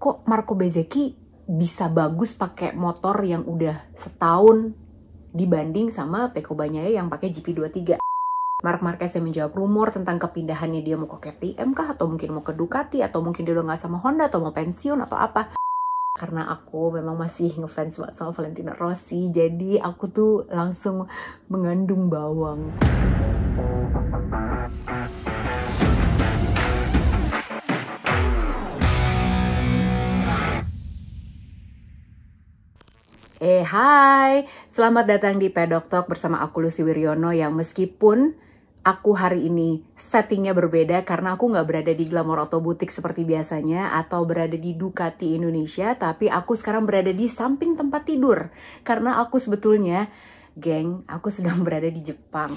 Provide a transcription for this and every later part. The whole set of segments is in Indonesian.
kok Marco Bezzecchi bisa bagus pakai motor yang udah setahun dibanding sama Pecco Bagnaia yang pakai GP23. Marc Marquez yang menjawab rumor tentang kepindahannya, dia mau ke KTM kah, atau mungkin mau ke Ducati, atau mungkin dia udah nggak sama Honda, atau mau pensiun, atau apa. Karena aku memang masih ngefans banget sama Valentino Rossi, jadi aku tuh langsung mengandung bawang. Hai, selamat datang di Pedok Talk bersama aku Lucy Wiryono, yang meskipun aku hari ini settingnya berbeda karena aku nggak berada di Glamour Auto Boutique seperti biasanya atau berada di Ducati Indonesia, tapi aku sekarang berada di samping tempat tidur karena aku sebetulnya, geng, aku sedang berada di Jepang.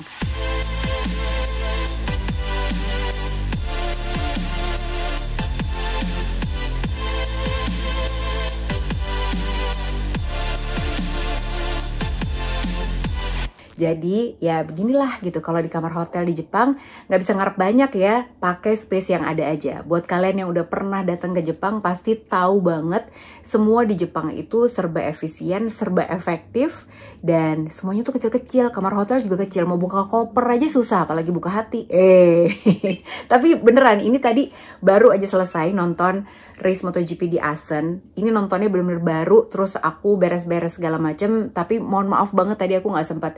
Jadi ya beginilah gitu, kalau di kamar hotel di Jepang nggak bisa ngarep banyak ya, pakai space yang ada aja. Buat kalian yang udah pernah datang ke Jepang pasti tahu banget semua di Jepang itu serba efisien, serba efektif, dan semuanya tuh kecil-kecil. Kamar hotel juga kecil, mau buka koper aja susah, apalagi buka hati. Tapi beneran, ini tadi baru aja selesai nonton race MotoGP di Assen. Ini nontonnya bener-bener baru, terus aku beres-beres segala macem. Tapi mohon maaf banget tadi aku nggak sempat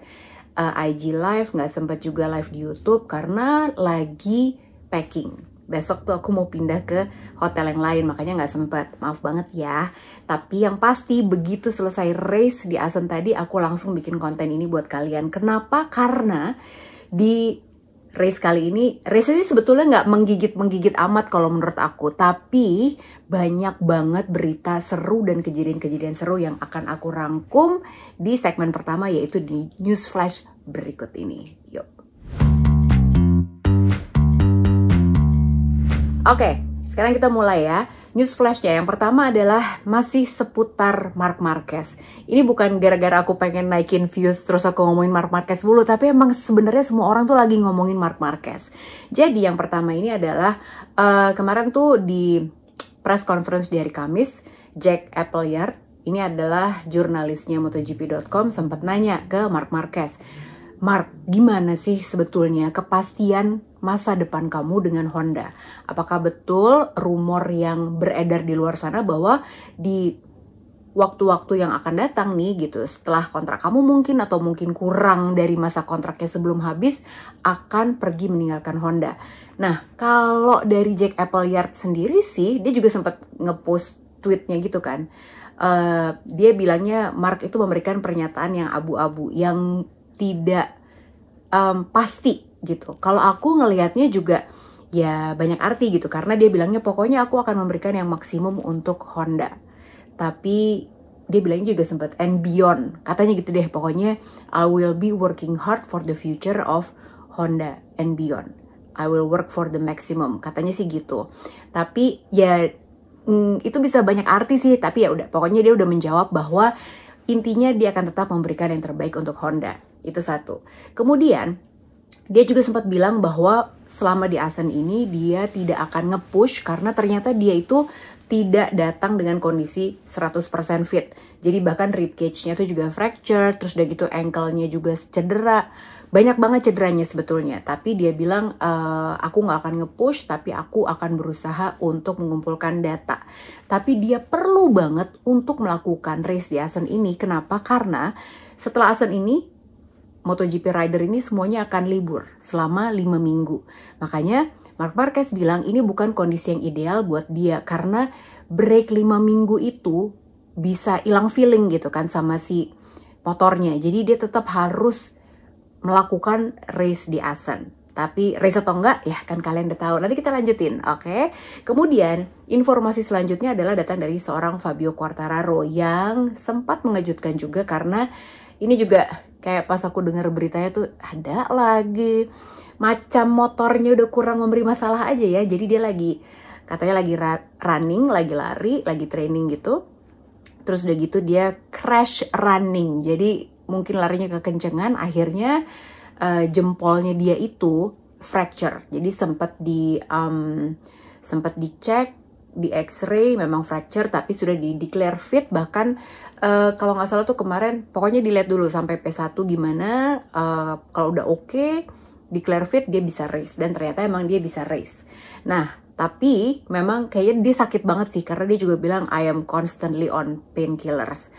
IG live, nggak sempat juga live di YouTube karena lagi packing. Besok tuh aku mau pindah ke hotel yang lain, makanya nggak sempat. Maaf banget ya. Tapi yang pasti begitu selesai race di Assen tadi, aku langsung bikin konten ini buat kalian. Kenapa? Karena di race kali ini, race-nya sih sebetulnya nggak menggigit amat kalau menurut aku, tapi banyak banget berita seru dan kejadian-kejadian seru yang akan aku rangkum di segmen pertama, yaitu di News Flash berikut ini. Yuk. Oke, sekarang kita mulai ya. News Flash-nya yang pertama adalah masih seputar Marc Marquez. Ini bukan gara-gara aku pengen naikin views terus aku ngomongin Marc Marquez dulu, tapi emang sebenarnya semua orang tuh lagi ngomongin Marc Marquez. Jadi yang pertama ini adalah kemarin tuh di press conference di hari Kamis, Jack Appleyard, ini adalah jurnalisnya MotoGP.com, sempat nanya ke Marc Marquez. Marc, gimana sih sebetulnya kepastian masa depan kamu dengan Honda? Apakah betul rumor yang beredar di luar sana bahwa di waktu-waktu yang akan datang nih gitu, setelah kontrak kamu mungkin atau mungkin kurang dari masa kontraknya sebelum habis, akan pergi meninggalkan Honda? Nah, kalau dari Jack Appleyard sendiri sih, dia juga sempat ngepost tweetnya gitu kan. Dia bilangnya Marc itu memberikan pernyataan yang abu-abu, yang tidak pasti gitu. Kalau aku ngelihatnya juga ya banyak arti gitu, karena dia bilangnya pokoknya aku akan memberikan yang maksimum untuk Honda. Tapi dia bilangnya juga sempat and beyond, katanya gitu deh, pokoknya I will be working hard for the future of Honda and beyond. I will work for the maximum, katanya sih gitu. Tapi ya itu bisa banyak arti sih, tapi ya udah, pokoknya dia udah menjawab bahwa intinya dia akan tetap memberikan yang terbaik untuk Honda. Itu satu. Kemudian dia juga sempat bilang bahwa selama di Assen ini dia tidak akan nge-push karena ternyata dia itu tidak datang dengan kondisi 100% fit. Jadi bahkan rib cage-nya itu juga fracture, terus udah gitu ankle-nya juga cedera. Banyak banget cederanya sebetulnya. Tapi dia bilang, aku nggak akan nge-push, tapi aku akan berusaha untuk mengumpulkan data. Tapi dia perlu banget untuk melakukan race di Assen ini. Kenapa? Karena setelah Assen ini, MotoGP rider ini semuanya akan libur selama 5 minggu. Makanya Marc Marquez bilang ini bukan kondisi yang ideal buat dia, karena break 5 minggu itu bisa hilang feeling gitu kan sama si motornya. Jadi dia tetap harus melakukan race di Assen. Tapi race atau enggak ya kan kalian udah tahu. Nanti kita lanjutin, oke? Kemudian informasi selanjutnya adalah datang dari seorang Fabio Quartararo yang sempat mengejutkan juga, karena ini juga kayak pas aku dengar beritanya tuh ada lagi macam motornya udah kurang memberi masalah aja ya. Jadi dia katanya lagi running, lagi lari, lagi training gitu. Terus udah gitu dia crash running. Jadi mungkin larinya kekencengan, akhirnya jempolnya dia itu fracture. Jadi sempat dicek di X-ray memang fracture tapi sudah di declare fit, bahkan kalau nggak salah tuh kemarin pokoknya dilihat dulu sampai P1 gimana, kalau udah oke, declare fit dia bisa race, dan ternyata emang dia bisa race. Nah tapi memang kayaknya dia sakit banget sih, karena dia juga bilang I am constantly on painkillers.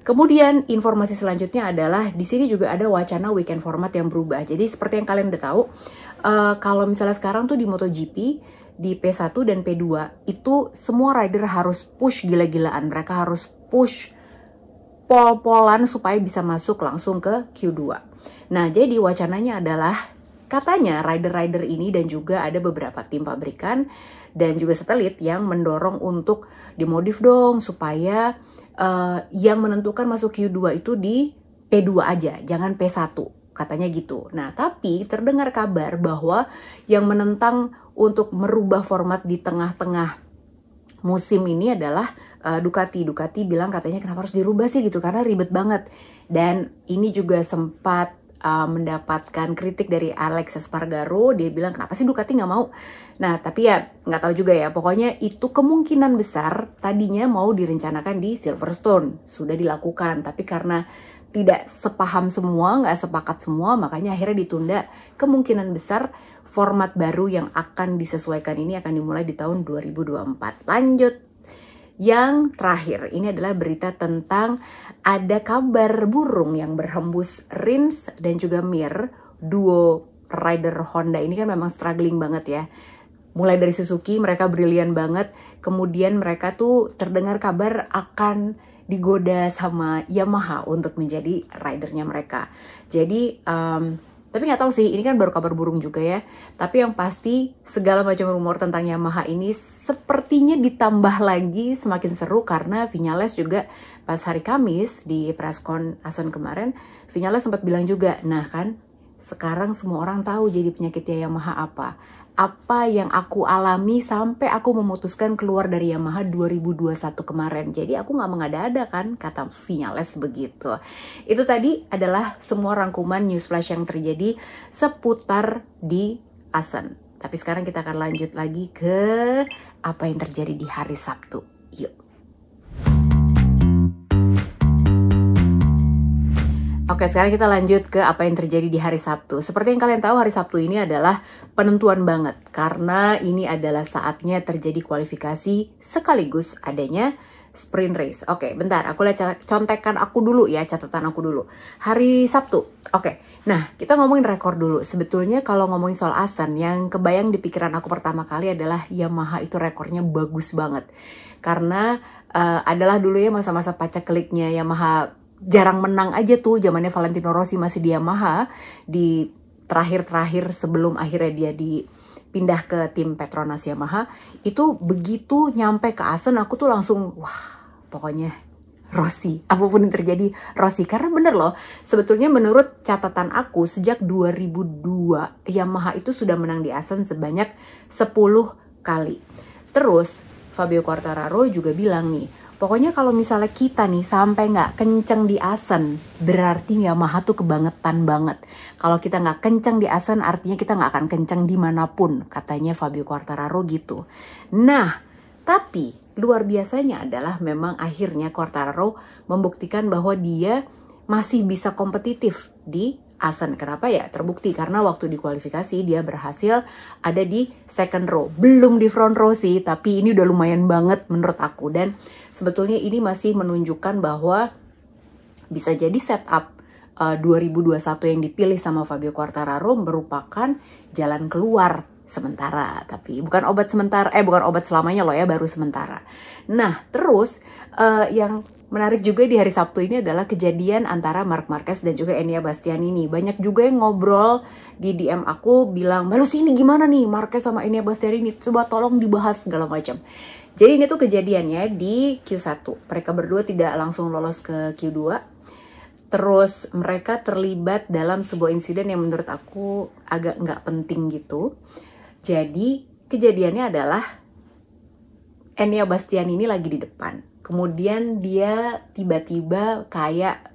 Kemudian informasi selanjutnya adalah di sini juga ada wacana weekend format yang berubah. Jadi seperti yang kalian udah tahu, kalau misalnya sekarang tuh di MotoGP, di P1 dan P2 itu semua rider harus push gila-gilaan. Mereka harus push pol-polan supaya bisa masuk langsung ke Q2. Nah jadi wacananya adalah katanya rider-rider ini dan juga ada beberapa tim pabrikan dan juga satelit yang mendorong untuk dimodif dong supaya yang menentukan masuk Q2 itu di P2 aja, jangan P1, katanya gitu. Nah, tapi terdengar kabar bahwa yang menentang untuk merubah format di tengah-tengah musim ini adalah Ducati. Ducati bilang katanya kenapa harus dirubah sih gitu, karena ribet banget. Dan ini juga sempat mendapatkan kritik dari Alex Espargaro. Dia bilang kenapa sih Ducati nggak mau. Nah tapi ya nggak tahu juga ya, pokoknya itu kemungkinan besar tadinya mau direncanakan di Silverstone, sudah dilakukan, tapi karena tidak sepaham semua, nggak sepakat semua, makanya akhirnya ditunda. Kemungkinan besar format baru yang akan disesuaikan ini akan dimulai di tahun 2024. Lanjut. Yang terakhir, ini adalah berita tentang ada kabar burung yang berhembus. Rins dan juga Mir, duo rider Honda ini kan memang struggling banget ya. Mulai dari Suzuki, mereka brilian banget. Kemudian mereka tuh terdengar kabar akan digoda sama Yamaha untuk menjadi ridernya mereka. Jadi tapi nggak tahu sih, ini kan baru kabar burung juga ya. Tapi yang pasti segala macam rumor tentang Yamaha ini sepertinya ditambah lagi semakin seru, karena Viñales juga pas hari Kamis di presscon Assen kemarin, Viñales sempat bilang juga, nah kan sekarang semua orang tahu jadi penyakitnya Yamaha apa yang aku alami sampai aku memutuskan keluar dari Yamaha 2021 kemarin. Jadi aku nggak mengada-ada kan, kata Viñales begitu. Itu tadi adalah semua rangkuman news flash yang terjadi seputar di Assen. Tapi sekarang kita akan lanjut lagi ke apa yang terjadi di hari Sabtu. Yuk. Oke, sekarang kita lanjut ke apa yang terjadi di hari Sabtu. Seperti yang kalian tahu, hari Sabtu ini adalah penentuan banget. Karena ini adalah saatnya terjadi kualifikasi sekaligus adanya sprint race. Oke, bentar. Aku lihat contekan aku dulu ya, catatan aku dulu. Hari Sabtu. Oke, nah kita ngomongin rekor dulu. Sebetulnya kalau ngomongin soal Assen, yang kebayang di pikiran aku pertama kali adalah Yamaha itu rekornya bagus banget. Karena adalah dulu ya masa-masa pacekliknya Yamaha, jarang menang aja tuh zamannya Valentino Rossi masih di Yamaha, di terakhir-terakhir sebelum akhirnya dia dipindah ke tim Petronas Yamaha. Itu begitu nyampe ke Assen aku tuh langsung wah, pokoknya Rossi, apapun yang terjadi Rossi. Karena bener loh, sebetulnya menurut catatan aku sejak 2002 Yamaha itu sudah menang di Assen sebanyak 10 kali. Terus Fabio Quartararo juga bilang nih, pokoknya kalau misalnya kita nih sampai nggak kenceng di Assen, berarti Yamaha tuh kebangetan banget. Kalau kita nggak kenceng di Assen, artinya kita nggak akan kenceng dimanapun, katanya Fabio Quartararo gitu. Nah, tapi luar biasanya adalah memang akhirnya Quartararo membuktikan bahwa dia masih bisa kompetitif di Assen. Kenapa ya? Terbukti karena waktu di kualifikasi dia berhasil ada di second row. Belum di front row sih, tapi ini udah lumayan banget menurut aku. Dan sebetulnya ini masih menunjukkan bahwa bisa jadi setup 2021 yang dipilih sama Fabio Quartararo merupakan jalan keluar sementara. Tapi bukan obat sementara, bukan obat selamanya loh ya, baru sementara. Nah, terus yang menarik juga di hari Sabtu ini adalah kejadian antara Marc Marquez dan juga Enea Bastianini. Banyak juga yang ngobrol di DM aku bilang, "Baru sini gimana nih Marquez sama Enea Bastianini? Coba tolong dibahas segala macam." Jadi ini tuh kejadiannya di Q1. Mereka berdua tidak langsung lolos ke Q2. Terus mereka terlibat dalam sebuah insiden yang menurut aku agak nggak penting gitu. Jadi kejadiannya adalah Enea Bastianini lagi di depan. Kemudian dia tiba-tiba kayak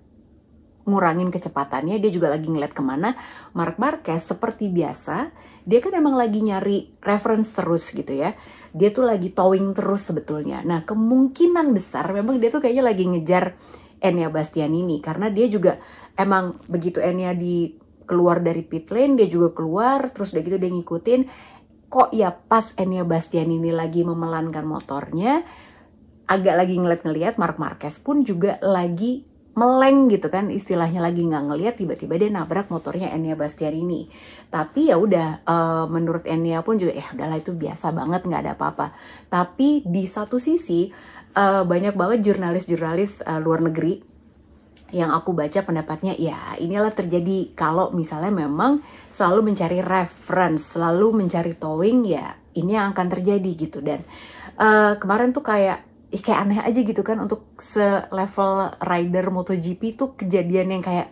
ngurangin kecepatannya, dia juga lagi ngeliat kemana. Marc Marquez seperti biasa, dia kan emang lagi nyari reference terus gitu ya. Dia tuh lagi towing terus sebetulnya. Nah, kemungkinan besar memang dia tuh kayaknya lagi ngejar Enea Bastianini, karena dia juga emang begitu Enea keluar dari pit lane, dia juga keluar, terus udah gitu dia ngikutin. Kok ya pas Enea Bastianini lagi memelankan motornya, agak lagi ngeliat-ngeliat, Marc Marquez pun juga lagi meleng gitu kan, istilahnya lagi nggak ngeliat, tiba-tiba dia nabrak motornya Enea Bastianini. Tapi ya udah, menurut Enea pun juga ya udahlah itu biasa banget, nggak ada apa-apa. Tapi di satu sisi banyak banget jurnalis-jurnalis luar negeri yang aku baca pendapatnya, ya inilah terjadi kalau misalnya memang selalu mencari reference, selalu mencari towing, ya ini yang akan terjadi gitu. Dan kemarin tuh kayak aneh aja gitu kan, untuk se-level rider MotoGP tuh kejadian yang kayak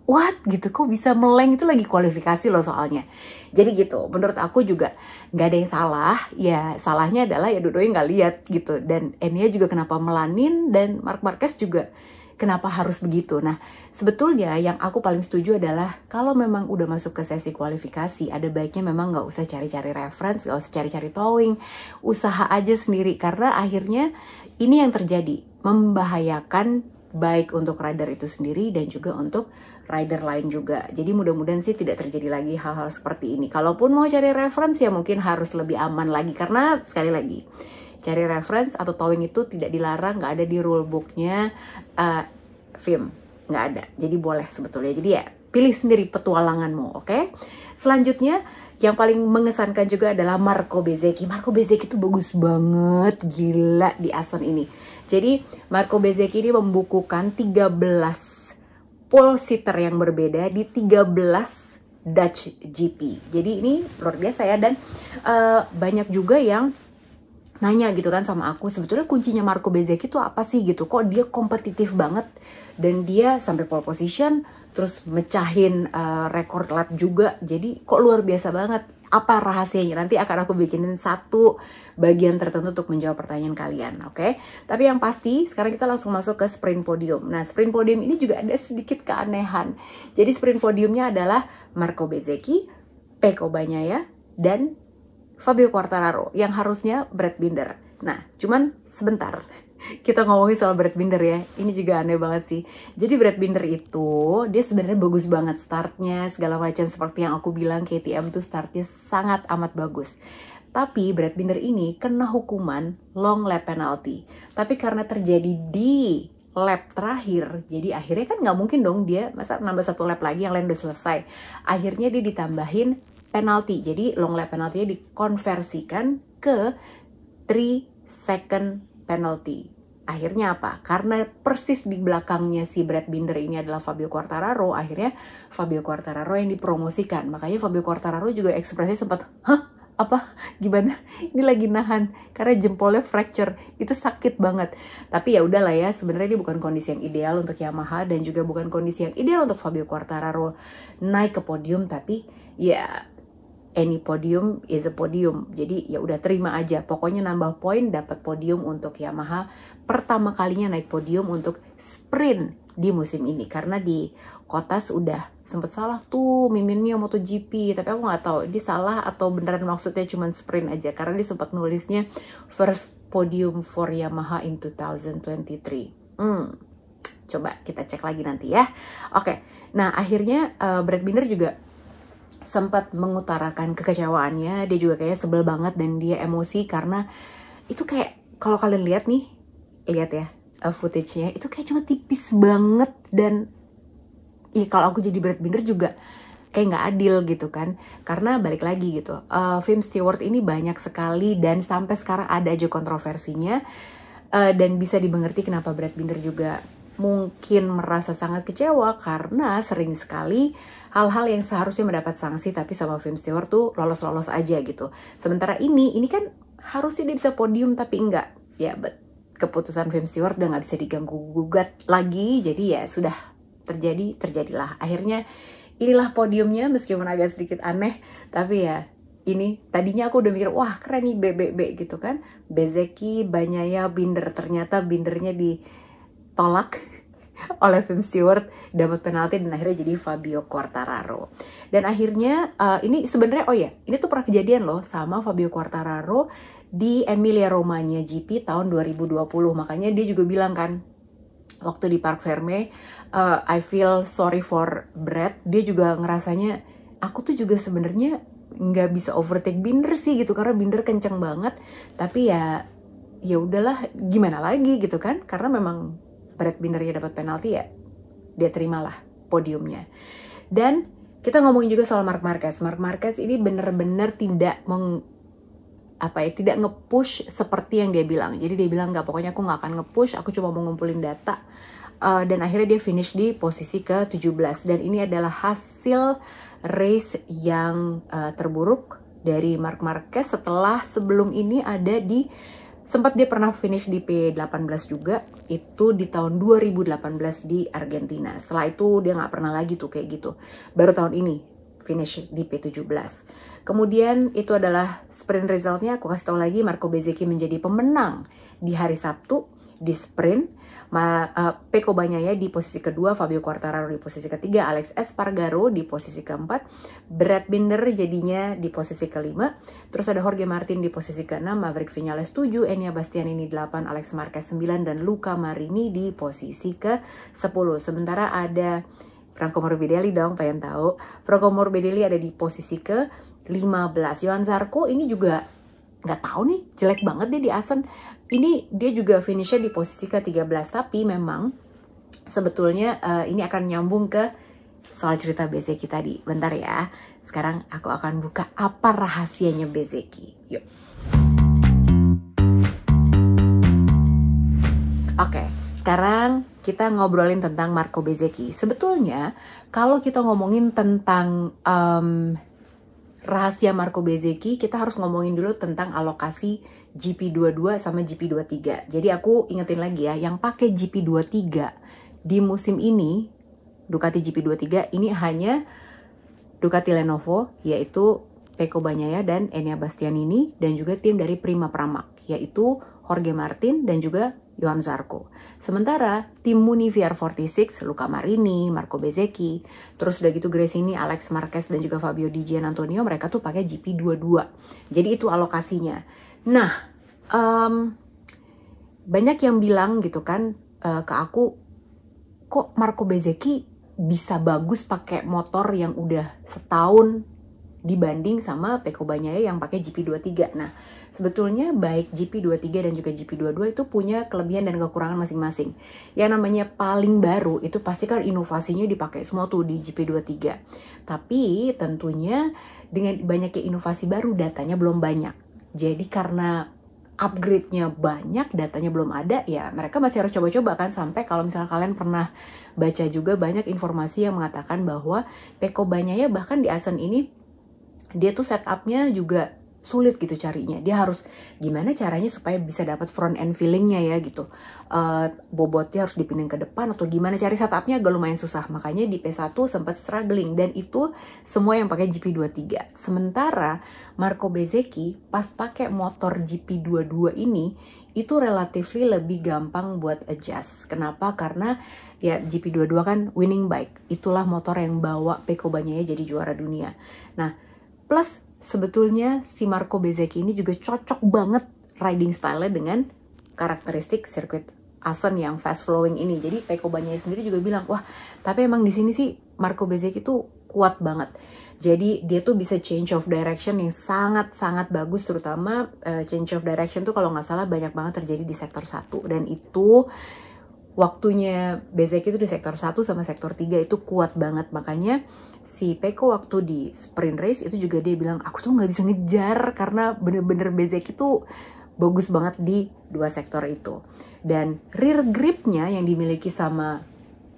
what gitu, kok bisa meleng, itu lagi kualifikasi loh soalnya. Jadi gitu, menurut aku juga nggak ada yang salah, ya salahnya adalah ya dua-duanya nggak lihat gitu. Dan Enea juga kenapa melanin, dan Marc Marquez juga kenapa harus begitu. Nah, sebetulnya yang aku paling setuju adalah kalau memang udah masuk ke sesi kualifikasi, ada baiknya memang nggak usah cari-cari reference, nggak usah cari-cari towing, usaha aja sendiri. Karena akhirnya ini yang terjadi, membahayakan baik untuk rider itu sendiri dan juga untuk rider lain juga. Jadi mudah-mudahan sih tidak terjadi lagi hal-hal seperti ini. Kalaupun mau cari reference ya mungkin harus lebih aman lagi, karena sekali lagi, cari reference atau towing itu tidak dilarang, nggak ada di rulebooknya FIM, nggak ada. Jadi boleh sebetulnya. Jadi ya pilih sendiri petualanganmu, oke? Selanjutnya yang paling mengesankan juga adalah Marco Bezzecchi. Marco Bezzecchi itu bagus banget, gila di Assen ini. Jadi Marco Bezzecchi ini membukukan 13 pole sitter yang berbeda di 13 Dutch GP. Jadi ini luar biasa ya. Dan banyak juga yang nanya gitu kan sama aku, sebetulnya kuncinya Marco Bezzecchi itu apa sih gitu, kok dia kompetitif banget dan dia sampai pole position, terus mecahin rekor lap juga, jadi kok luar biasa banget, apa rahasianya? Nanti akan aku bikinin satu bagian tertentu untuk menjawab pertanyaan kalian, oke? Tapi yang pasti sekarang kita langsung masuk ke sprint podium. Nah, sprint podium ini juga ada sedikit keanehan. Jadi sprint podiumnya adalah Marco Bezzecchi, Pecco Bagnaia, dan Fabio Quartararo, yang harusnya Brad Binder. Nah, cuman sebentar, kita ngomongin soal Brad Binder ya. Ini juga aneh banget sih. Jadi Brad Binder itu, dia sebenarnya bagus banget startnya, segala macam seperti yang aku bilang, KTM tuh startnya sangat amat bagus. Tapi Brad Binder ini kena hukuman long lap penalty. Tapi karena terjadi di lap terakhir, jadi akhirnya kan nggak mungkin dong dia masa nambah satu lap lagi, yang lain udah selesai. Akhirnya dia ditambahin penalti. Jadi long lap penaltinya dikonversikan ke 3 second penalty. Akhirnya apa? Karena persis di belakangnya si Brad Binder ini adalah Fabio Quartararo, akhirnya Fabio Quartararo yang dipromosikan. Makanya Fabio Quartararo juga ekspresinya sempat, hah? Apa? Gimana? Ini lagi nahan karena jempolnya fracture. Itu sakit banget. Tapi ya udahlah ya, sebenarnya ini bukan kondisi yang ideal untuk Yamaha dan juga bukan kondisi yang ideal untuk Fabio Quartararo naik ke podium, tapi ya any podium is a podium. Jadi ya udah terima aja. Pokoknya nambah poin, dapat podium untuk Yamaha. Pertama kalinya naik podium untuk sprint di musim ini. Karena di Kotas udah sempet salah tuh miminnya MotoGP. Tapi aku nggak tahu dia salah atau beneran maksudnya cuma sprint aja. Karena dia sempat nulisnya first podium for Yamaha in 2023. Coba kita cek lagi nanti ya. Oke, nah akhirnya Brad Binder juga sempat mengutarakan kekecewaannya. Dia juga kayaknya sebel banget dan dia emosi karena itu kayak, kalau kalian lihat nih, lihat ya footage-nya, itu kayak cuma tipis banget. Dan ya kalau aku jadi Brad Binder juga kayak nggak adil gitu kan. Karena balik lagi gitu, Film Stewart ini banyak sekali dan sampai sekarang ada aja kontroversinya. Dan bisa dimengerti kenapa Brad Binder juga mungkin merasa sangat kecewa karena sering sekali hal-hal yang seharusnya mendapat sanksi tapi sama Film Stewart tuh lolos-lolos aja gitu. Sementara ini kan harusnya dia bisa podium tapi enggak. Ya, keputusan Film Stewart udah nggak bisa diganggu-gugat lagi. Jadi ya sudah terjadilah. Akhirnya inilah podiumnya, meskipun agak sedikit aneh, tapi ya ini tadinya aku udah mikir wah keren nih BBB gitu kan. Bezzecchi, Bagnaia, Binder, ternyata Bindernya ditolak oleh Tim Stewart, dapat penalti dan akhirnya jadi Fabio Quartararo. Dan akhirnya ini sebenarnya ini tuh pernah kejadian loh sama Fabio Quartararo di Emilia Romagna GP tahun 2020. Makanya dia juga bilang kan waktu di Parc Ferme, I feel sorry for Brad. Dia juga ngerasanya aku tuh juga sebenarnya nggak bisa overtake Binder sih gitu, karena Binder kenceng banget. Tapi ya udahlah, gimana lagi gitu kan, karena memang Brad Binder ya dapat penalti, ya dia terimalah podiumnya. Dan kita ngomongin juga soal Marc Marquez. Marc Marquez ini bener-bener tidak tidak nge-push seperti yang dia bilang. Jadi dia bilang nggak, pokoknya aku nggak akan nge-push, aku cuma mau ngumpulin data. Dan akhirnya dia finish di posisi ke-17. Dan ini adalah hasil race yang terburuk dari Marc Marquez setelah sebelum ini sempat dia pernah finish di P18 juga, itu di tahun 2018 di Argentina. Setelah itu dia nggak pernah lagi tuh kayak gitu. Baru tahun ini finish di P17. Kemudian itu adalah sprint resultnya. Aku kasih tahu lagi, Marco Bezzecchi menjadi pemenang di hari Sabtu di sprint. Pecco Bagnaia di posisi kedua, Fabio Quartararo di posisi ketiga, Alex Espargaro di posisi keempat, Brad Binder jadinya di posisi kelima, terus ada Jorge Martin di posisi keenam, Maverick Viñales 7, Enea Bastianini 8, Alex Marquez 9, dan Luca Marini di posisi ke-10. Sementara ada Franco Morbidelli dong, pengen tahu. Franco Morbidelli ada di posisi ke-15. Johann Zarco ini juga nggak tahu nih, jelek banget dia di Assen. Ini dia juga finishnya di posisi ke-13, tapi memang sebetulnya ini akan nyambung ke soal cerita Bezzecchi tadi. Bentar ya, sekarang aku akan buka apa rahasianya Bezzecchi. Yuk. Oke, sekarang kita ngobrolin tentang Marco Bezzecchi. Sebetulnya kalau kita ngomongin tentang rahasia Marco Bezzecchi, kita harus ngomongin dulu tentang alokasi GP22 sama GP23. Jadi aku ingetin lagi ya, yang pakai GP23 di musim ini, Ducati GP23 ini hanya Ducati Lenovo, yaitu Pecco Bagnaia dan Enea Bastianini, dan juga tim dari Prima Pramac, yaitu Jorge Martin dan juga Johann Zarco. Sementara tim Muni VR46, Luca Marini, Marco Bezzecchi, terus udah gitu Gresini, Alex Marquez dan juga Fabio Di Giannantonio, mereka tuh pakai GP22. Jadi itu alokasinya. Nah, banyak yang bilang gitu kan ke aku, kok Marco Bezzecchi bisa bagus pakai motor yang udah setahun dibanding sama Pecco Bagnaia yang pakai GP23. Nah, sebetulnya baik GP23 dan juga GP22 itu punya kelebihan dan kekurangan masing-masing. Yang namanya paling baru itu pasti kan inovasinya dipakai semua tuh di GP23. Tapi tentunya dengan banyaknya inovasi baru, datanya belum banyak. Jadi karena upgrade-nya banyak, datanya belum ada, ya mereka masih harus coba-coba kan. Sampai kalau misalnya kalian pernah baca juga banyak informasi yang mengatakan bahwa Pecco Bagnaia bahkan di Assen ini dia tuh setupnya juga sulit gitu carinya. Dia harus gimana caranya supaya bisa dapat front end feelingnya ya gitu. Bobotnya harus dipindahin ke depan atau gimana, cari setupnya agak lumayan susah. Makanya di P1 sempat struggling, dan itu semua yang pakai GP23. Sementara Marco Bezzecchi pas pakai motor GP22 ini itu relatively lebih gampang buat adjust. Kenapa? Karena ya GP22 kan winning bike. Itulah motor yang bawa Pecco Bagnaia jadi juara dunia. Nah, plus sebetulnya si Marco Bezzecchi ini juga cocok banget riding style-nya dengan karakteristik sirkuit Assen yang fast flowing ini. Jadi Pecco Bagnaia sendiri juga bilang, wah tapi emang di sini sih Marco Bezzecchi tuh kuat banget. Jadi dia tuh bisa change of direction yang sangat-sangat bagus, terutama change of direction tuh kalau nggak salah banyak banget terjadi di sektor 1. Dan itu waktunya Bezzecchi itu di sektor 1 sama sektor 3 itu kuat banget. Makanya si Pecco waktu di sprint race itu juga dia bilang, aku tuh nggak bisa ngejar karena bener-bener Bezzecchi tuh bagus banget di dua sektor itu. Dan rear gripnya yang dimiliki sama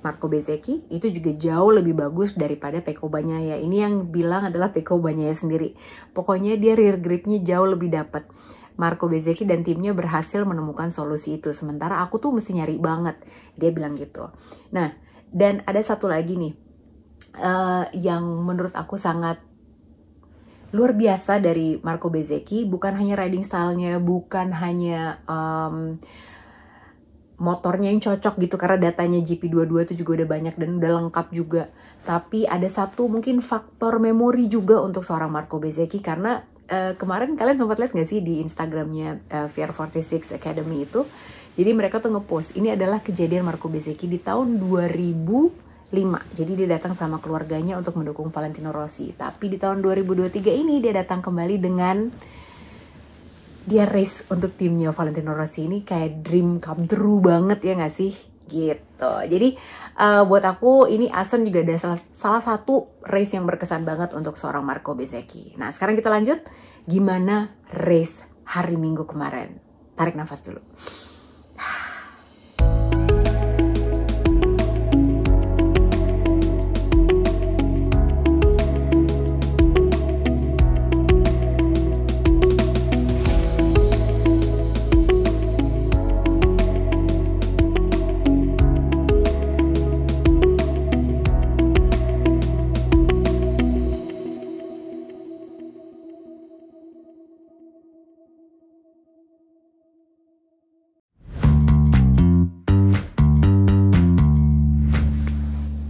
Marco Bezzecchi itu juga jauh lebih bagus daripada Pecco Bagnaia. Ini yang bilang adalah Pecco Bagnaia sendiri. Pokoknya dia rear gripnya jauh lebih dapat. Marco Bezzecchi dan timnya berhasil menemukan solusi itu. Sementara aku tuh mesti nyari banget. Dia bilang gitu. Nah, dan ada satu lagi nih. Yang menurut aku sangat luar biasa dari Marco Bezzecchi. Bukan hanya riding style-nya, bukan hanya motornya yang cocok gitu, karena datanya GP22 itu juga udah banyak dan udah lengkap juga. Tapi ada satu mungkin faktor memori juga untuk seorang Marco Bezzecchi, karena kemarin kalian sempat lihat gak sih di Instagramnya VR46 Academy itu, jadi mereka tuh ngepost ini adalah kejadian Marco Bezzecchi di tahun 2005. Jadi dia datang sama keluarganya untuk mendukung Valentino Rossi, tapi di tahun 2023 ini dia datang kembali dengan dia race untuk timnya Valentino Rossi. Ini kayak dream come true banget ya gak sih? Gitu. Jadi buat aku ini Assen juga ada salah satu race yang berkesan banget untuk seorang Marco Bezzecchi. Nah sekarang kita lanjut, gimana race hari Minggu kemarin? Tarik nafas dulu.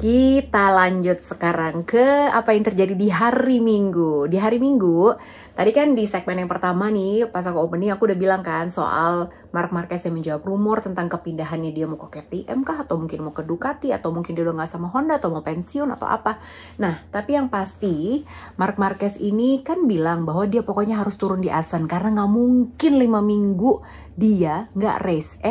Kita lanjut sekarang ke apa yang terjadi di hari Minggu. Di hari Minggu, tadi kan di segmen yang pertama nih, pas aku opening aku udah bilang kan soal Marc Marquez yang menjawab rumor tentang kepindahannya, dia mau ke KTM kah, atau mungkin mau ke Ducati, atau mungkin dia udah gak sama Honda, atau mau pensiun, atau apa. Nah, tapi yang pasti Marc Marquez ini kan bilang bahwa dia pokoknya harus turun di Assen, karena gak mungkin 5 minggu dia gak race.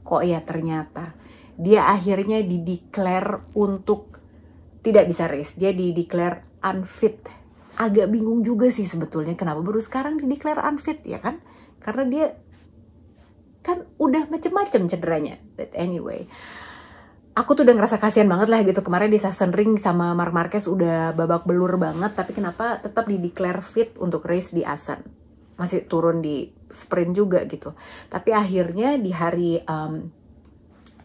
Kok ya ternyata dia akhirnya dideklar untuk tidak bisa race. Dia dideklar unfit. Agak bingung juga sih sebetulnya kenapa baru sekarang dideklar unfit, ya kan? Karena dia kan udah macem-macem cederanya. But anyway, aku tuh udah ngerasa kasihan banget lah gitu. Kemarin di Sachsenring sama Marc Marquez udah babak belur banget, tapi kenapa tetap dideklar fit untuk race di Assen? Masih turun di sprint juga gitu. Tapi akhirnya di hari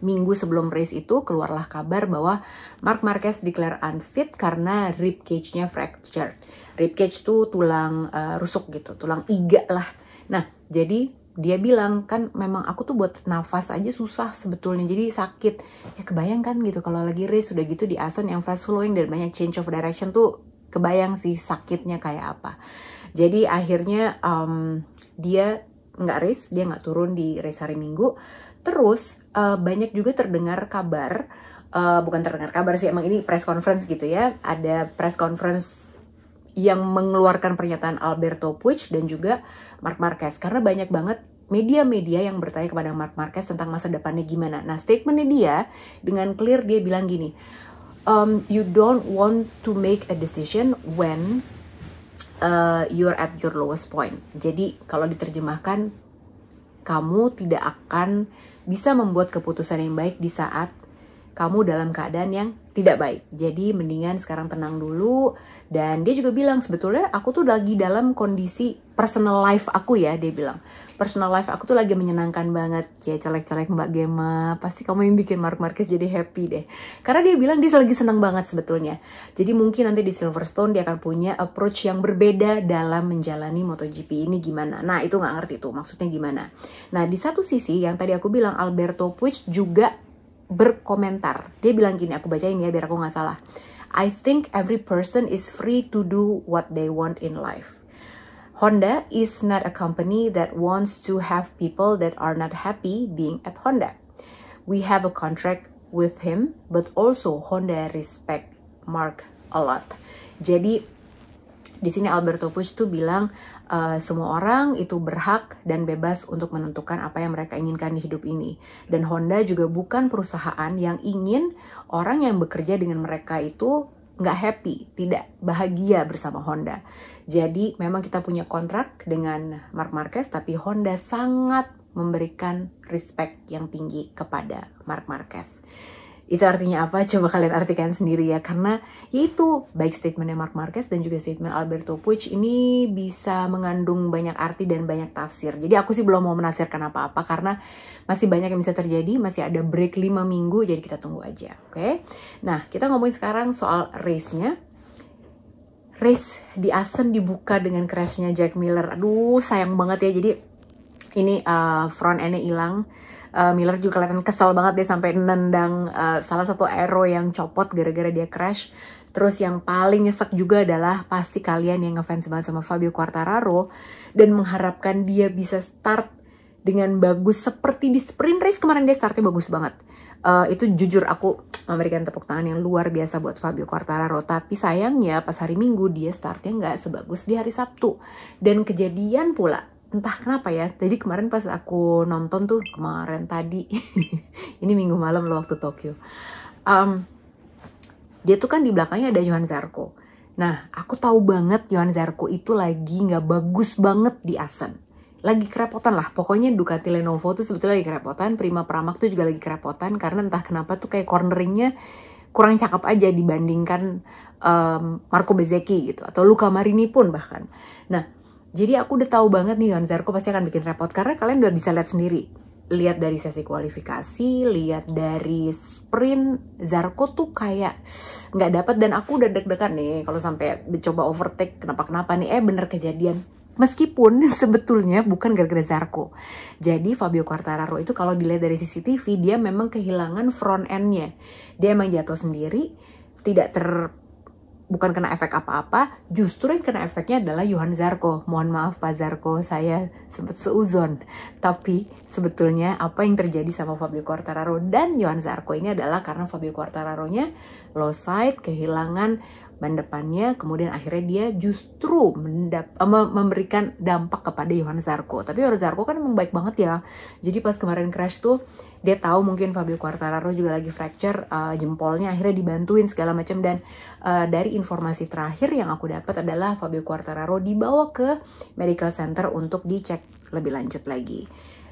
Minggu sebelum race itu keluarlah kabar bahwa Marc Marquez declare unfit karena rib cage-nya fractured. Rib cage tuh tulang rusuk gitu, tulang iga lah. Nah, jadi dia bilang kan memang aku tuh buat nafas aja susah sebetulnya, jadi sakit. Ya kebayang kan gitu kalau lagi race udah gitu di Assen yang fast flowing dan banyak change of direction tuh, kebayang sih sakitnya kayak apa. Jadi akhirnya dia nggak race, dia nggak turun di race hari Minggu. Terus banyak juga terdengar kabar, bukan terdengar kabar sih, emang ini press conference gitu ya. Ada press conference yang mengeluarkan pernyataan Alberto Puig dan juga Marc Marquez. Karena banyak banget media-media yang bertanya kepada Marc Marquez tentang masa depannya gimana. Nah statementnya dia dengan clear dia bilang gini, you don't want to make a decision when you're at your lowest point. Jadi kalau diterjemahkan, kamu tidak akan bisa membuat keputusan yang baik di saat kamu dalam keadaan yang tidak baik. Jadi mendingan sekarang tenang dulu. Dan dia juga bilang sebetulnya aku tuh lagi dalam kondisi personal life aku ya, dia bilang. Personal life aku tuh lagi menyenangkan banget. Ya colek-colek Mbak Gemma, pasti kamu yang bikin Marc Marquez jadi happy deh. Karena dia bilang dia lagi senang banget sebetulnya. Jadi mungkin nanti di Silverstone dia akan punya approach yang berbeda dalam menjalani MotoGP ini gimana. Nah itu nggak ngerti tuh maksudnya gimana. Nah di satu sisi yang tadi aku bilang Alberto Puig juga berkomentar. Dia bilang gini, aku bacain ya biar aku nggak salah. I think every person is free to do what they want in life. Honda is not a company that wants to have people that are not happy being at Honda. We have a contract with him, but also Honda respect Marc a lot. Jadi di sini Alberto Puig tuh bilang semua orang itu berhak dan bebas untuk menentukan apa yang mereka inginkan di hidup ini. Dan Honda juga bukan perusahaan yang ingin orang yang bekerja dengan mereka itu nggak happy, tidak bahagia bersama Honda. Jadi memang kita punya kontrak dengan Marc Marquez, tapi Honda sangat memberikan respect yang tinggi kepada Marc Marquez. Itu artinya apa? Coba kalian artikan sendiri ya. Karena itu baik statementnya Marc Marquez dan juga statement Alberto Puig ini bisa mengandung banyak arti dan banyak tafsir. Jadi aku sih belum mau menafsirkan apa-apa karena masih banyak yang bisa terjadi. Masih ada break 5 minggu, jadi kita tunggu aja. Oke? Nah, kita ngomongin sekarang soal race-nya. Race di Assen dibuka dengan crash-nya Jack Miller. Aduh, sayang banget ya. Jadi Ini front endnya hilang. Miller juga kelihatan kesel banget, dia sampai nendang salah satu aero yang copot gara-gara dia crash. Terus yang paling nyesek juga adalah pasti kalian yang ngefans banget sama Fabio Quartararo dan mengharapkan dia bisa start dengan bagus seperti di sprint race kemarin. Dia startnya bagus banget. Itu jujur aku memberikan tepuk tangan yang luar biasa buat Fabio Quartararo. Tapi sayangnya pas hari Minggu dia startnya nggak sebagus di hari Sabtu. Dan kejadian pula, entah kenapa ya, jadi kemarin pas aku nonton tuh, kemarin tadi, ini Minggu malam loh waktu Tokyo. Dia tuh kan di belakangnya ada Johann Zarco. Nah, aku tahu banget Johann Zarco itu lagi nggak bagus banget di Assen. Lagi kerepotan lah, pokoknya Ducati Lenovo tuh sebetulnya lagi kerepotan, Prima Pramac tuh juga lagi kerepotan, karena entah kenapa tuh kayak corneringnya kurang cakep aja dibandingkan Marco Bezzecchi gitu, atau Luca Marini pun bahkan. Nah, jadi aku udah tahu banget nih Johann Zarco pasti akan bikin repot, karena kalian udah bisa lihat sendiri. Lihat dari sesi kualifikasi, lihat dari sprint, Zarco tuh kayak nggak dapat, dan aku udah deg-degan nih kalau sampai coba overtake kenapa-kenapa nih, bener kejadian. Meskipun sebetulnya bukan gara-gara Zarco. Jadi Fabio Quartararo itu kalau dilihat dari CCTV, dia memang kehilangan front end-nya. Dia emang jatuh sendiri, bukan kena efek apa-apa, justru yang kena efeknya adalah Johann Zarco. Mohon maaf Pak Zarco, saya sempat seuzon. Tapi sebetulnya apa yang terjadi sama Fabio Quartararo dan Johann Zarco ini adalah karena Fabio Quartararo-nya low side, kehilangan ban depannya, kemudian akhirnya dia justru memberikan dampak kepada Johann Zarco. Tapi Johann Zarco kan emang baik banget ya. Jadi pas kemarin crash tuh, dia tahu mungkin Fabio Quartararo juga lagi fracture jempolnya, akhirnya dibantuin segala macam. Dan dari informasi terakhir yang aku dapat adalah Fabio Quartararo dibawa ke medical center untuk dicek lebih lanjut lagi.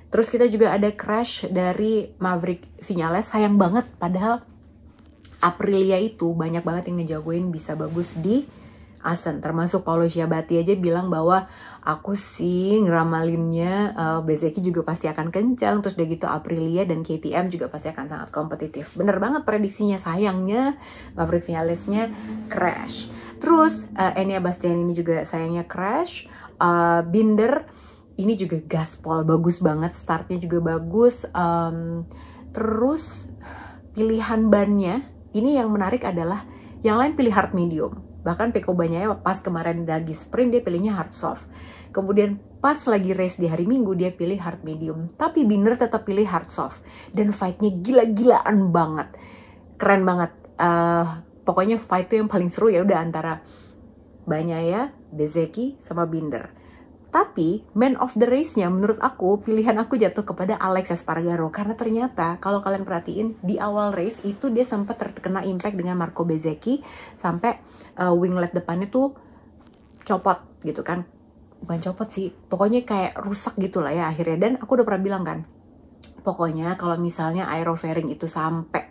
Terus kita juga ada crash dari Maverick Viñales, sayang banget, padahal Aprilia itu banyak banget yang ngejagoin bisa bagus di Assen, termasuk Paolo Sciabatti aja bilang bahwa aku sih ngeramalinnya Bezzecchi juga pasti akan kencang, terus udah gitu Aprilia dan KTM juga pasti akan sangat kompetitif. Bener banget prediksinya, sayangnya Maverick Viñales-nya crash. Terus Enea Bastianini juga sayangnya crash. Binder ini juga gaspol bagus banget, startnya juga bagus. Terus pilihan bannya, ini yang menarik adalah yang lain pilih hard medium. Bahkan Pecco Bagnaia pas kemarin lagi sprint dia pilihnya hard soft. Kemudian pas lagi race di hari Minggu dia pilih hard medium. Tapi Binder tetap pilih hard soft. Dan fightnya gila-gilaan banget. Keren banget. Pokoknya fight itu yang paling seru ya udah antara Bagnaia, Bezzecchi, sama Binder. Tapi man of the race-nya menurut aku, pilihan aku jatuh kepada Alex Espargaro. Karena ternyata kalau kalian perhatiin di awal race itu dia sempat terkena impact dengan Marco Bezzecchi. Sampai winglet depannya tuh copot gitu kan. Bukan copot sih, pokoknya kayak rusak gitu lah ya akhirnya. Dan aku udah pernah bilang kan, pokoknya kalau misalnya aerofairing itu sampai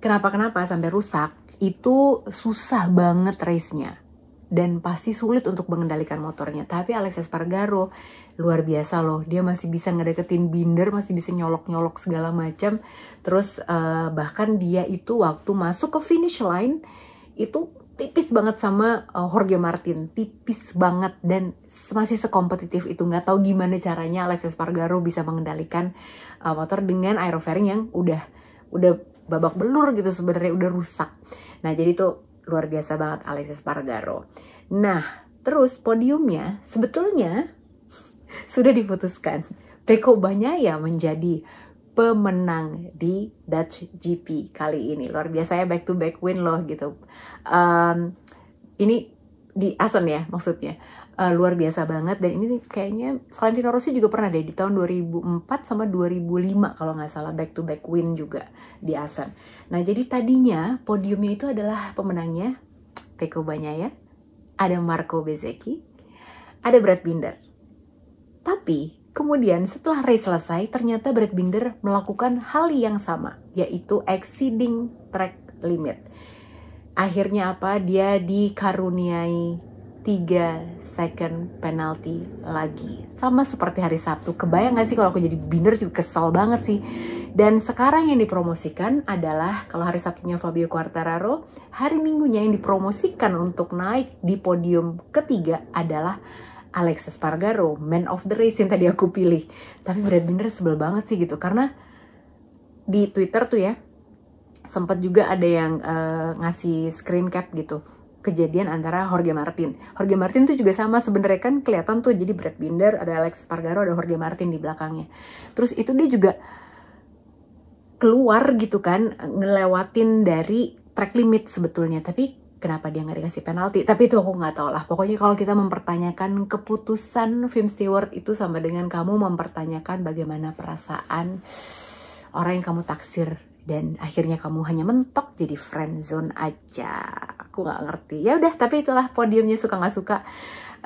kenapa-kenapa sampai rusak, itu susah banget race-nya. Dan pasti sulit untuk mengendalikan motornya. Tapi Alex Espargaro luar biasa loh. Dia masih bisa ngedeketin Binder, masih bisa nyolok-nyolok segala macam. Terus bahkan dia itu waktu masuk ke finish line itu tipis banget sama Jorge Martin. Tipis banget dan masih sekompetitif itu. Nggak tahu gimana caranya Alex Espargaro bisa mengendalikan motor dengan aerofairing yang udah babak belur gitu sebenarnya, udah rusak. Nah jadi tuh luar biasa banget Alex Espargaro. Nah, terus podiumnya sebetulnya sudah diputuskan. Pecco Bagnaia menjadi pemenang di Dutch GP kali ini. Luar biasa ya, back to back win loh gitu. Ini di Assen ya maksudnya. Luar biasa banget. Dan ini kayaknya Valentino Rossi juga pernah deh di tahun 2004 sama 2005 kalau nggak salah, back to back win juga di Assen. Nah jadi tadinya podiumnya itu adalah pemenangnya Pecco Bagnaia, ada Marco Bezzecchi, ada Brad Binder. Tapi kemudian setelah race selesai ternyata Brad Binder melakukan hal yang sama, yaitu exceeding track limit. Akhirnya apa? Dia dikaruniai 3 second penalty lagi. Sama seperti hari Sabtu. Kebayang gak sih kalau aku jadi Binder juga kesel banget sih. Dan sekarang yang dipromosikan adalah, kalau hari Sabtunya Fabio Quartararo, hari Minggunya yang dipromosikan untuk naik di podium ketiga adalah Alex Espargaro, man of the race yang tadi aku pilih. Tapi Brad Binder sebel banget sih gitu, karena di Twitter tuh ya sempat juga ada yang ngasih screen cap gitu kejadian antara Jorge Martin. Jorge Martin tuh juga sama sebenarnya, kan kelihatan tuh, jadi Brad Binder, ada Alex Espargaro, ada Jorge Martin di belakangnya. Terus itu dia juga keluar gitu kan, ngelewatin dari track limit sebetulnya, tapi kenapa dia nggak dikasih penalti? Tapi itu aku nggak tahu lah. Pokoknya kalau kita mempertanyakan keputusan film steward itu sama dengan kamu mempertanyakan bagaimana perasaan orang yang kamu taksir dan akhirnya kamu hanya mentok jadi friendzone aja. Aku nggak ngerti. Ya udah, tapi itulah podiumnya, suka nggak suka.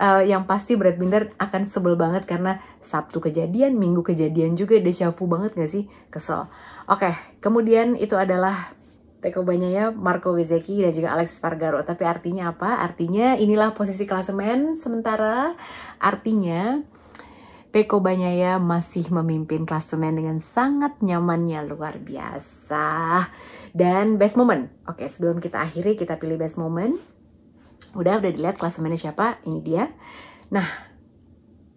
Yang pasti Brad Binder akan sebel banget karena Sabtu kejadian, Minggu kejadian juga, deja vu banget gak sih? Kesel. Oke, kemudian itu adalah Pecco Bagnaia, Marco Bezzecchi, dan juga Alex Espargaro. Tapi artinya apa? Artinya inilah posisi klasemen sementara. Artinya Pecco Bagnaia masih memimpin klasemen dengan sangat nyamannya, luar biasa. Dan best moment. Oke, sebelum kita akhiri, kita pilih best moment. Udah dilihat klasemennya siapa? Ini dia. Nah,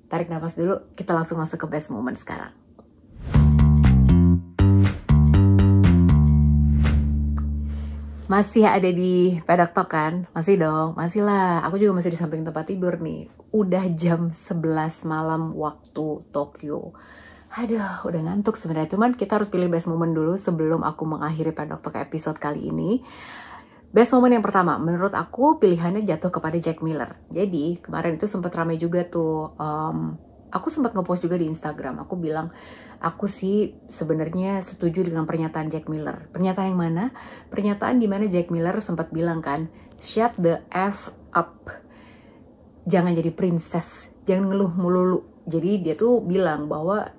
tarik nafas dulu. Kita langsung masuk ke best moment sekarang. Masih ada di Paddock Talk kan? Masih dong, masih lah. Aku juga masih di samping tempat tidur nih. Udah jam 11 malam waktu Tokyo. Aduh, udah ngantuk sebenarnya. Cuman kita harus pilih best moment dulu sebelum aku mengakhiri Paddock Talk episode kali ini. Best moment yang pertama, menurut aku pilihannya jatuh kepada Jack Miller. Jadi kemarin itu sempat ramai juga tuh. Aku sempat ngepost juga di Instagram. Aku bilang, aku sih sebenarnya setuju dengan pernyataan Jack Miller. Pernyataan yang mana? Pernyataan di mana Jack Miller sempat bilang kan, shut the F up. Jangan jadi princess, jangan ngeluh melulu. Jadi dia tuh bilang bahwa,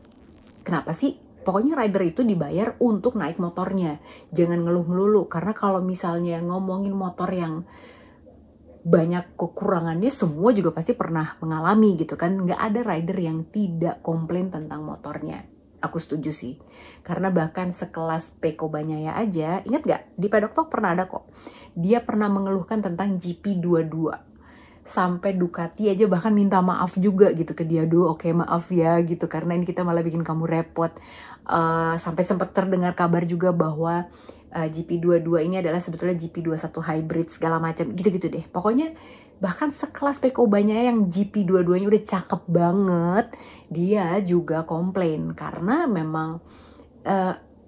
kenapa sih? Pokoknya rider itu dibayar untuk naik motornya. Jangan ngeluh melulu, karena kalau misalnya ngomongin motor yang banyak kekurangannya, semua juga pasti pernah mengalami gitu kan. Nggak ada rider yang tidak komplain tentang motornya. Aku setuju sih. Karena bahkan sekelas Pecco Bagnaia aja, ingat nggak? Di Paddock Talk pernah ada kok. Dia pernah mengeluhkan tentang GP22. Sampai Ducati aja bahkan minta maaf juga gitu ke dia. Oke, maaf ya gitu, karena ini kita malah bikin kamu repot. Sampai sempat terdengar kabar juga bahwa GP22 ini adalah sebetulnya GP21 hybrid segala macam gitu-gitu deh. Pokoknya bahkan sekelas Pecco Bagnaia yang GP22-nya udah cakep banget, dia juga komplain karena memang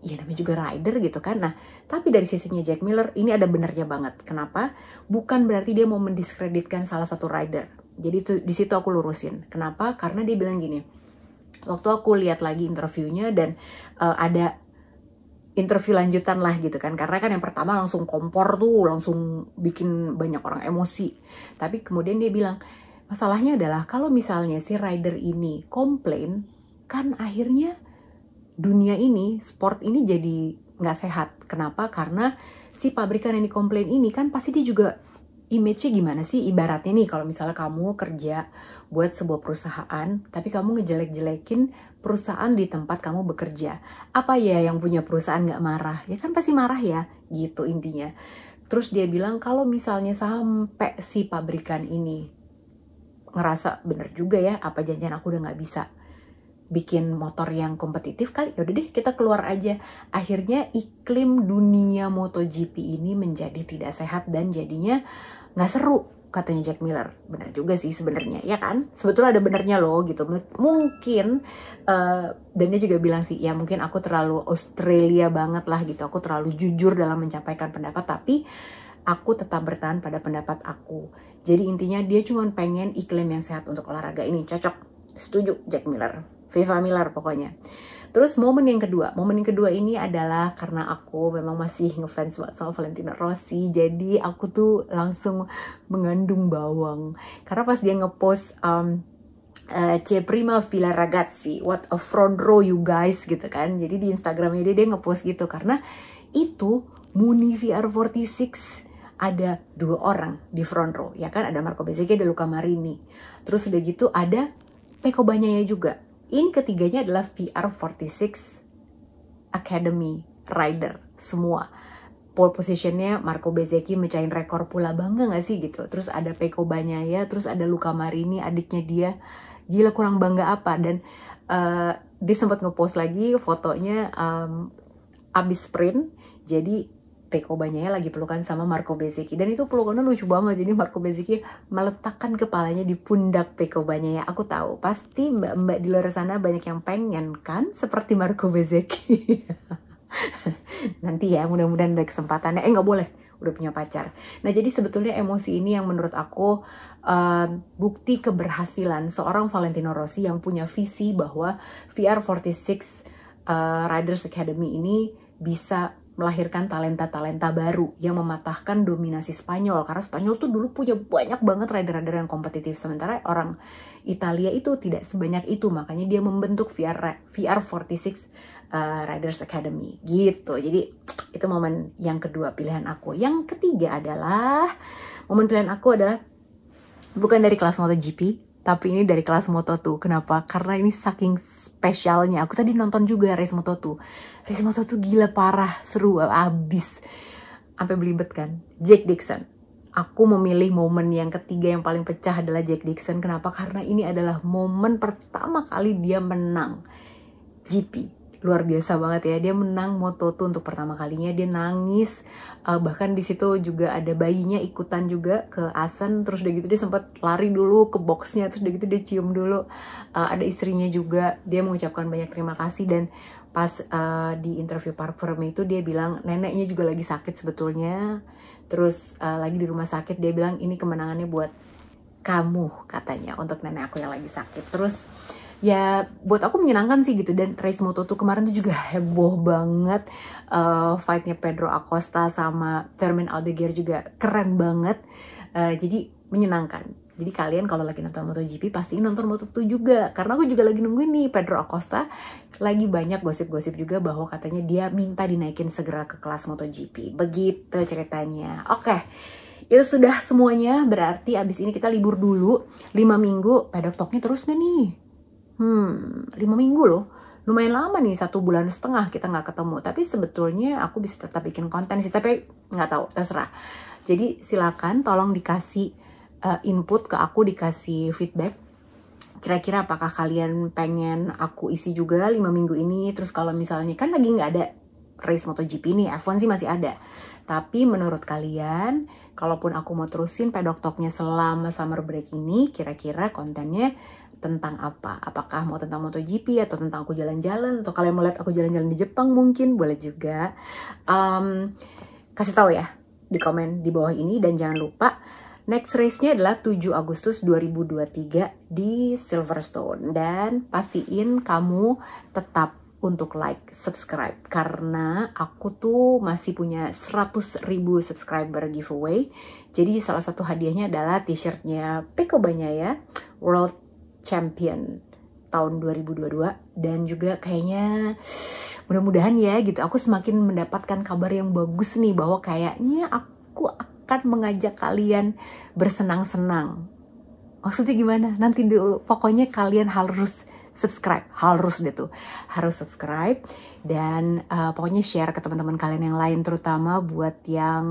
ya namanya juga rider gitu kan. Nah, tapi dari sisinya Jack Miller ini ada benernya banget. Kenapa? Bukan berarti dia mau mendiskreditkan salah satu rider. Jadi di situ aku lurusin. Kenapa? Karena dia bilang gini. Waktu aku lihat lagi interviewnya dan ada interview lanjutan lah gitu kan, karena kan yang pertama langsung kompor tuh, langsung bikin banyak orang emosi. Tapi kemudian dia bilang, masalahnya adalah kalau misalnya si rider ini komplain, kan akhirnya dunia ini, sport ini jadi nggak sehat. Kenapa? Karena si pabrikan yang dikomplain ini kan pasti dia juga image-nya gimana sih? Ibaratnya nih, kalau misalnya kamu kerja buat sebuah perusahaan, tapi kamu ngejelek-jelekin perusahaan di tempat kamu bekerja. Apa ya yang punya perusahaan nggak marah? Ya kan pasti marah ya, gitu intinya. Terus dia bilang kalau misalnya sampai si pabrikan ini ngerasa bener juga ya, apa janjian aku udah nggak bisa bikin motor yang kompetitif kali, yaudah deh kita keluar aja. Akhirnya iklim dunia MotoGP ini menjadi tidak sehat dan jadinya nggak seru, katanya Jack Miller. Benar juga sih sebenarnya, ya kan? Sebetulnya ada benernya loh gitu. Mungkin dan dia juga bilang sih, ya mungkin aku terlalu Australia banget lah gitu. Aku terlalu jujur dalam menyampaikan pendapat, tapi aku tetap bertahan pada pendapat aku. Jadi intinya dia cuma pengen iklim yang sehat untuk olahraga ini. Cocok, setuju Jack Miller. Viva Miller pokoknya. Terus momen yang kedua ini adalah karena aku memang masih ngefans banget sama Valentino Rossi, jadi aku tuh langsung mengandung bawang. Karena pas dia ngepost C Prima Villa Ragazzi, what a front row you guys gitu kan. Jadi di Instagramnya dia ngepost gitu, karena itu Muni VR46 ada 2 orang di front row, ya kan? Ada Marco Bezzecchi, ada Luca Marini. Terus udah gitu ada Pecco Bagnaia juga. Ini ketiganya adalah VR46 Academy Rider semua. pole positionnya Marco Bezzecchi mecahin rekor pula, bangga gak sih gitu. Terus ada Pecco Bagnaia, terus ada Luca Marini adiknya dia, gila kurang bangga apa. Dan dia sempat ngepost lagi fotonya abis sprint, jadi Pecco Bagnaia lagi pelukan sama Marco Bezzecchi, dan itu pelukannya lucu banget. Jadi Marco Bezzecchi meletakkan kepalanya di pundak Pecco Bagnaia. Aku tahu pasti mbak-mbak di luar sana banyak yang pengen kan seperti Marco Bezzecchi. Nanti ya, mudah-mudahan ada kesempatannya. Nggak boleh, udah punya pacar. Nah, jadi sebetulnya emosi ini yang menurut aku bukti keberhasilan seorang Valentino Rossi yang punya visi bahwa VR46 Riders Academy ini bisa melahirkan talenta-talenta baru yang mematahkan dominasi Spanyol. Karena Spanyol tuh dulu punya banyak banget rider-rider yang kompetitif, sementara orang Italia itu tidak sebanyak itu. Makanya dia membentuk VR46 Riders Academy gitu. Jadi itu momen yang kedua pilihan aku. Yang ketiga adalah momen pilihan aku adalah bukan dari kelas MotoGP, tapi ini dari kelas Moto2. Kenapa? Karena ini saking spesialnya. Aku tadi nonton juga race Moto2. Race Moto2 gila parah, seru abis. Sampai belibet kan. Jack Dixon. Aku memilih momen yang ketiga yang paling pecah adalah Jack Dixon. Kenapa? Karena ini adalah momen pertama kali dia menang GP. Luar biasa banget ya, dia menang Moto2 untuk pertama kalinya, dia nangis, bahkan di situ juga ada bayinya ikutan juga ke Asen, terus udah gitu dia sempat lari dulu ke boxnya, terus udah gitu dia cium dulu, ada istrinya juga, dia mengucapkan banyak terima kasih. Dan pas di interview Parfum itu dia bilang neneknya juga lagi sakit sebetulnya, terus lagi di rumah sakit, dia bilang ini kemenangannya buat kamu katanya, untuk nenek aku yang lagi sakit. Terus ya buat aku menyenangkan sih gitu. Dan race Moto2 kemarin tuh juga heboh banget, fightnya Pedro Acosta sama Fermin Aldeguer juga keren banget, jadi menyenangkan. Jadi kalian kalau lagi nonton MotoGP pasti nonton Moto2 juga, karena aku juga lagi nungguin nih Pedro Acosta. Lagi banyak gosip-gosip juga bahwa katanya dia minta dinaikin segera ke kelas MotoGP, begitu ceritanya. Oke, itu sudah semuanya, berarti abis ini kita libur dulu 5 minggu. Paddock Talknya terus gak nih? 5 minggu loh, lumayan lama nih, 1,5 bulan kita nggak ketemu. Tapi sebetulnya aku bisa tetap bikin konten sih, tapi nggak tahu, terserah. Jadi silakan tolong dikasih input ke aku, dikasih feedback. Kira-kira apakah kalian pengen aku isi juga 5 minggu ini? Terus kalau misalnya kan lagi nggak ada race MotoGP nih, F1 sih masih ada. Tapi menurut kalian, kalaupun aku mau terusin Paddock Talknya selama summer break ini, kira-kira kontennya tentang apa? Apakah mau tentang MotoGP atau tentang aku jalan-jalan? Atau kalian mau lihat aku jalan-jalan di Jepang mungkin? Boleh juga. Kasih tahu ya di komen di bawah ini. Dan jangan lupa next race-nya adalah 7 Agustus 2023 di Silverstone. Dan pastiin kamu tetap untuk like, subscribe, karena aku tuh masih punya 100.000 subscriber giveaway. Jadi salah satu hadiahnya adalah t-shirtnya Pecco Bagnaia World Champion tahun 2022. Dan juga kayaknya mudah-mudahan ya gitu, aku semakin mendapatkan kabar yang bagus nih, bahwa kayaknya aku akan mengajak kalian bersenang-senang. Maksudnya gimana? Nanti dulu, pokoknya kalian harus subscribe, harus deh tuh, harus subscribe. Dan pokoknya share ke teman-teman kalian yang lain, terutama buat yang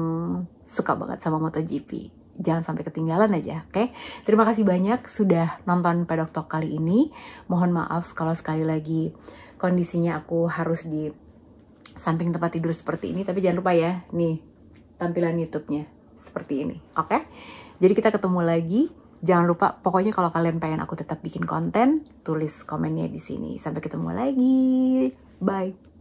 suka banget sama MotoGP. Jangan sampai ketinggalan aja, oke? Terima kasih banyak sudah nonton Paddock Talk kali ini. Mohon maaf kalau sekali lagi kondisinya aku harus di samping tempat tidur seperti ini, tapi jangan lupa ya, nih tampilan YouTube-nya seperti ini, oke? Jadi kita ketemu lagi. Jangan lupa, pokoknya kalau kalian pengen aku tetap bikin konten, tulis komennya di sini. Sampai ketemu lagi. Bye.